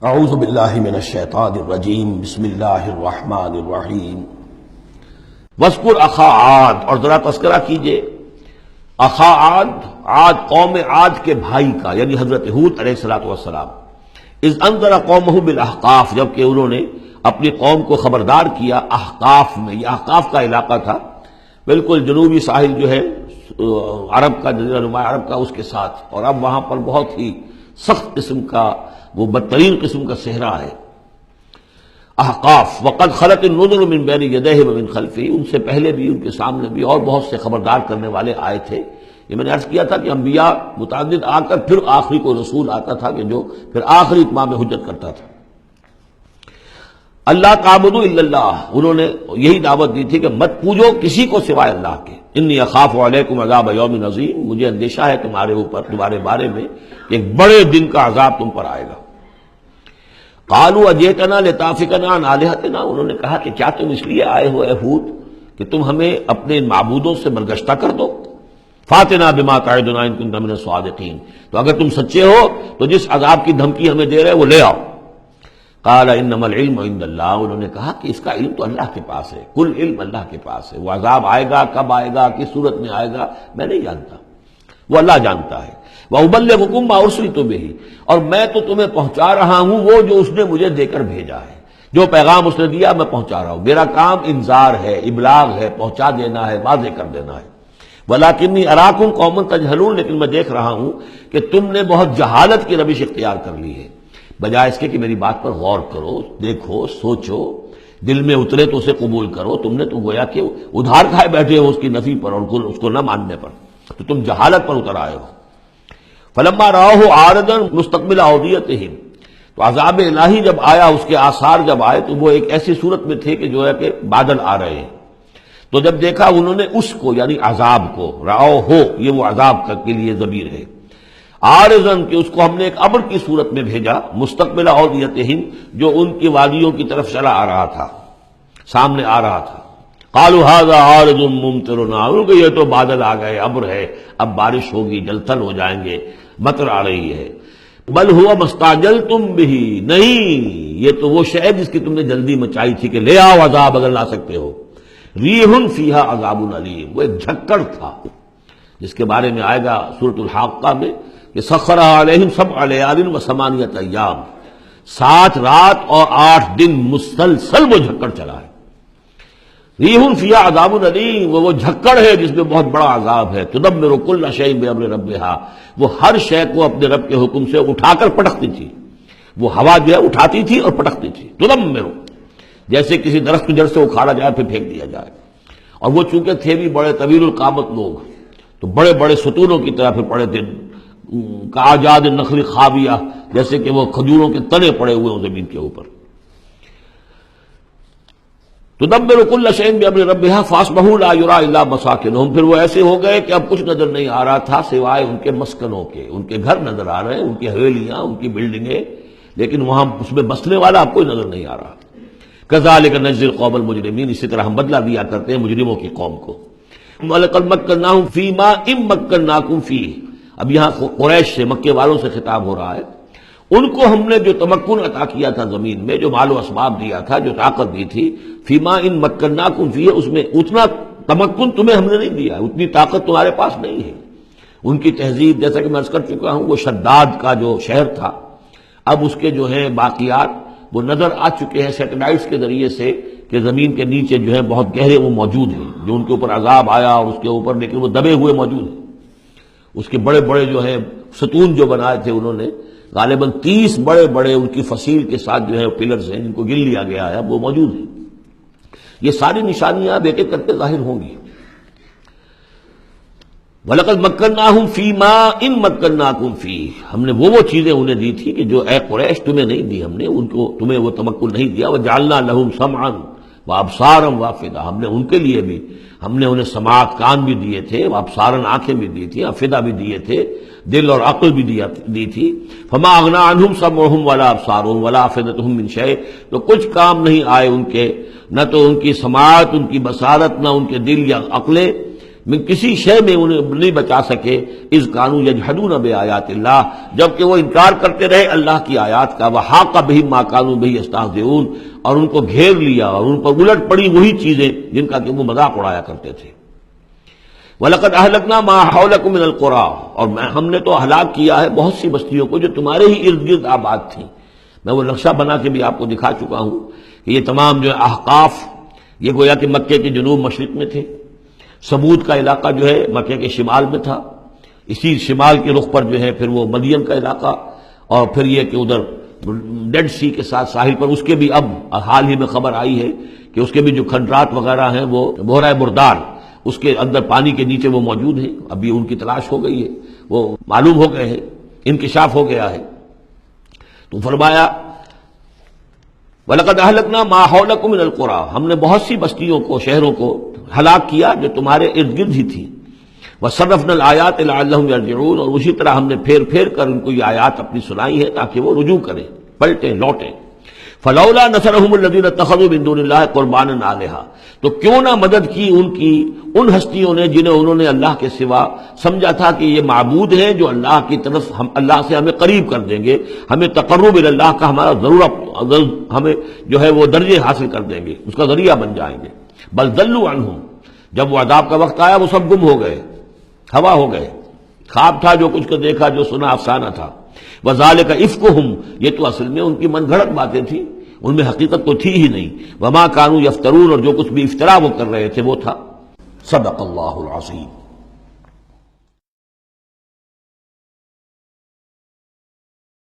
اعوذ باللہ من الشیطان الرجیم بسم اللہ الرحمن الرحیم وَاذْكُرْ أَخَا عَاد، اور ذرا تذکرہ کیجئے اخا عاد، عاد قوم عاد کے بھائی کا، یعنی حضرت ہود علیہ الصلوۃ والسلام، اذ انذر قومہ بالاحقاف، جبکہ انہوں نے اپنی قوم کو خبردار کیا احقاف میں۔ یہ احقاف کا علاقہ تھا، بالکل جنوبی ساحل جو ہے عرب کا، جزیرہ نما عرب کا، اس کے ساتھ، اور اب وہاں پر بہت ہی سخت قسم کا، وہ بدترین قسم کا صحرا ہے احقاف۔ وقد خلت النذر من بین یدیہ ومن خلفہ، ان سے پہلے بھی، ان کے سامنے بھی اور بہت سے خبردار کرنے والے آئے تھے۔ یہ میں نے عرض کیا تھا کہ انبیاء متعدد آ کر پھر آخری کوئی رسول آتا تھا کہ جو پھر آخری اتمام حجت کرتا تھا۔ اللہ تعبدوا الا اللہ، انہوں نے یہی دعوت دی تھی کہ مت پوجو کسی کو سوائے اللہ کے۔ انی اخاف علیکم عذاب یوم عظیم، مجھے اندیشہ ہے تمہارے اوپر، تمہارے بارے میں کہ ایک بڑے دن کا عذاب تم پر آئے گا۔ قالوا اجئتنا لتافکنا عن آلہتنا، انہوں نے کہا کہ کیا تم اس لیے آئے ہو اے ہود کہ تم ہمیں اپنے معبودوں سے برگشتہ کر دو؟ فاتنا بما تعدنا ان کنت من الصادقین، تو اگر تم سچے ہو تو جس عذاب کی دھمکی ہمیں دے رہے وہ لے آؤ۔ قال انما العلم عند اللہ، انہوں نے کہا کہ اس کا علم تو اللہ کے پاس ہے، کل علم اللہ کے پاس ہے، وہ عذاب آئے گا، کب آئے گا، کس صورت میں آئے گا، میں نہیں جانتا، وہ اللہ جانتا ہے۔ وَأُبَلِّغُكُم مَّا أُرْسِلْتُ بِهِ، اور میں تو تمہیں پہنچا رہا ہوں وہ جو اس نے مجھے دے کر بھیجا ہے، جو پیغام اس نے دیا میں پہنچا رہا ہوں، میرا کام انذار ہے، ابلاغ ہے، پہنچا دینا ہے، واضح کر دینا ہے۔ وَلَٰكِنِّي أَرَاكُمْ قَوْمًا تَجْهَلُونَ، لیکن میں دیکھ رہا ہوں کہ تم نے بہت جہالت کی روش اختیار کر لی ہے، بجائے اس کے کہ میری بات پر غور کرو، دیکھو، سوچو، دل میں اترے تو اسے قبول کرو۔ تم نے تو گویا کہ ادھار کھائے بیٹھے ہو اس کی نفی پر اور اس کو نہ ماننے پر، تو تم جہالت پر اتر آئے ہو۔ فلما رأوه عارضا مستقبل اودیتہم، تو عذاب الہی جب آیا، اس کے آثار جب آئے تو وہ ایک ایسی صورت میں تھے کہ جو ہے کہ بادل آ رہے ہیں، تو جب دیکھا انہوں نے اس کو، یعنی عذاب کو، رأوه یہ وہ عذاب کے لیے ضمیر ہے، عارضا کہ اس کو ہم نے ایک امر کی صورت میں بھیجا، مستقبل اودیتہم جو ان کی وادیوں کی طرف چلا آ رہا تھا، سامنے آ رہا تھا۔ قالوا هذا عارض ممطرنا، کہ یہ تو بادل آ گئے، ابر ہے، اب بارش ہوگی، جل تھل ہو جائیں گے، مطر آ رہی ہے۔ بل ہوا مستعجلتم به، نہیں یہ تو وہ شے جس کی تم نے جلدی مچائی تھی کہ لے آؤ عذاب اگر لا سکتے ہو۔ ریح فیہا عذاب علیم، وہ ایک جھکڑ تھا جس کے بارے میں آئے گا سورۃ الحاقہ میں کہ سخرھا علیہم سبع لیال وثمانیۃ ایام، 7 رات اور 8 دن مسلسل وہ جھکڑ چلا ہے۔ ریح فیہا عذاب علیم، وہ جھکڑ ہے جس میں بہت بڑا عذاب ہے۔ تدمر کل شیء بامر ربھا، وہ ہر شے کو اپنے رب کے حکم سے اٹھا کر پٹکتی تھی، وہ ہوا جو ہے اٹھاتی تھی اور پٹکتی تھی۔ تدمر، جیسے کسی درخت کو جڑ سے اکھاڑا جائے پھر پھینک دیا جائے، اور وہ چونکہ تھے بھی بڑے طویل القامت لوگ، تو بڑے بڑے ستونوں کی طرح پھر پڑے تھے، کاجاد النخل خاویہ، جیسے کہ وہ کھجوروں کے تنے پڑے ہوئے ہوں زمین کے اوپر۔ تدبر کل شیء بامر ربھا فاصبحوا لا یری الا مساکنہم، پھر وہ ایسے ہو گئے کہ اب کچھ نظر نہیں آ رہا تھا سوائے ان کے مسکنوں کے، ان کے گھر نظر آ رہے ہیں، ان کی حویلیاں، ان کی بلڈنگیں، لیکن وہاں اس میں بسنے والا اب کوئی نظر نہیں آ رہا۔ کذالک نجزی القوم المجرمین، اسی طرح ہم بدلہ دیا کرتے ہیں مجرموں کی قوم کو۔ وَلَقَدْ مَكَّنَّاهُمْ فِي مَاءٍ مَّكَّنَّاكُمْ فِيهِ، اب یہاں قریش سے، مکے والوں سے خطاب ہو رہا ہے، ان کو ہم نے جو تمکن عطا کیا تھا زمین میں، جو مال و اسباب دیا تھا، جو طاقت دی تھی، فی ماء مکناکم فیہ، اس میں اتنا تمکن تمہیں ہم نے نہیں دیا، اتنی طاقت تمہارے پاس نہیں ہے۔ ان کی تہذیب، جیسا کہ میں عرض کر چکا ہوں، وہ شداد کا جو شہر تھا، اب اس کے جو ہیں باقیات وہ نظر آ چکے ہیں سیٹلائٹس کے ذریعے سے کہ زمین کے نیچے جو ہے بہت گہرے وہ موجود ہیں، جو ان کے اوپر عذاب آیا اور اس کے اوپر، لیکن وہ دبے ہوئے موجود ہیں۔ اس کے بڑے بڑے جو ہیں ستون جو بنائے تھے انہوں نے، غالباً 30 بڑے بڑے ان کی فصیل کے ساتھ جو ہے پلرز ہیں جن کو گن لیا گیا ہے، اب وہ موجود ہیں۔ یہ ساری نشانیاں اب ایک ایک کر کے ظاہر ہوں گی۔ وَلَقَدْ مَكَّنَّاهُمْ فِي مَاءٍ مَّكَّنَّاكُمْ فِيهِ، ہم نے وہ چیزیں انہیں دی تھی کہ جو اے قریش تمہیں نہیں دی، ہم نے ان کو، تمہیں وہ تمکن نہیں دیا۔ وَجَعَلْنَا لَهُمْ سَمْعًا وَأَبْصَارًا وَأَفْئِدَةً، ہم نے ان کے لیے بھی، ہم نے انہیں سماعت کان بھی دیے تھے، وَأَبْصَارًا آنکھیں بھی دی تھی، افئدہ بھی دیے تھے، دل اور عقل بھی دی تھی۔ فما اغنی عنہم سمعہم ولا ابصارہم ولا افئدتہم من شیء، تو کچھ کام نہیں آئے ان کے، نہ تو ان کی سماعت، ان کی بصارت، نہ ان کے دل یا عقلیں، میں کسی شے میں انہیں نہیں بچا سکے، اذ کانوا یجحدون بآیات اللہ، جبکہ وہ انکار کرتے رہے اللہ کی آیات کا، وحاق بہم ما کانوا بہ یستہزئون، اور ان کو گھیر لیا اور ان پر الٹ پڑی وہی چیزیں جن کا کہ وہ مذاق اڑایا کرتے تھے۔ وَلَقَدْ أَهْلَكْنَا مَا حَوْلَكُم مِّنَ الْقُرَىٰ، اور ہم نے تو ہلاک کیا ہے بہت سی بستیوں کو جو تمہارے ہی ارد گرد آباد تھیں۔ میں وہ نقشہ بنا کے بھی آپ کو دکھا چکا ہوں کہ یہ تمام جو احقاف یہ گویا کہ مکے کے جنوب مشرق میں تھے، سمود کا علاقہ جو ہے مکے کے شمال میں تھا، اسی شمال کے رخ پر جو ہے پھر وہ مدین کا علاقہ، اور پھر یہ کہ ادھر ڈیڈ سی کے ساتھ ساحل پر اس کے بھی اب حال ہی میں خبر آئی ہے کہ اس کے بھی جو کھنڈرات وغیرہ ہیں وہ بحیرہ مردار اس کے اندر پانی کے نیچے وہ موجود ہیں، ابھی ان کی تلاش ہو گئی ہے، وہ معلوم ہو گئے ہیں، انکشاف ہو گیا ہے۔ تو فرمایا وَلَقَدْ أَهْلَكْنَا مَا حَوْلَكُم مِّنَ الْقُرَىٰ، ہم نے بہت سی بستیوں کو، شہروں کو ہلاک کیا جو تمہارے ارد گرد ہی تھی۔ وَصَرَّفْنَا الْآيَاتِ لَعَلَّهُمْ يَرْجِعُونَ، اور اسی طرح ہم نے پھیر پھیر کر ان کو یہ آیات اپنی سنائی ہے تاکہ وہ رجوع کریں، پلٹیں، لوٹیں۔ فَلَوْلَا نَصَرَهُمُ الَّذِينَ اتَّخَذُوا مِن دُونِ اللَّهِ قُرْبَانًا آلِهَةً، تو کیوں نہ مدد کی ان کی ان ہستیوں نے جنہیں انہوں نے اللہ کے سوا سمجھا تھا کہ یہ معبود ہیں جو اللہ کی طرف ہم اللہ سے ہمیں قریب کر دیں گے، ہمیں تقرب الی اللہ کا ہمارا ضرورت ہمیں جو ہے وہ درجے حاصل کر دیں گے، اس کا ذریعہ بن جائیں گے۔ بل ضلوا عنہم، جب وہ عذاب کا وقت آیا وہ سب گم ہو گئے، ہوا ہو گئے، خواب تھا جو کچھ کو دیکھا، جو سنا افسانہ تھا۔ وذالک افکہم، یہ تو اصل میں ان کی من گھڑت باتیں تھیں، ان میں حقیقت تو تھی ہی نہیں۔ وما کانوا یفترون، اور جو کچھ بھی افطرا وہ کر رہے تھے وہ تھا۔ صدق اللہ العظیم۔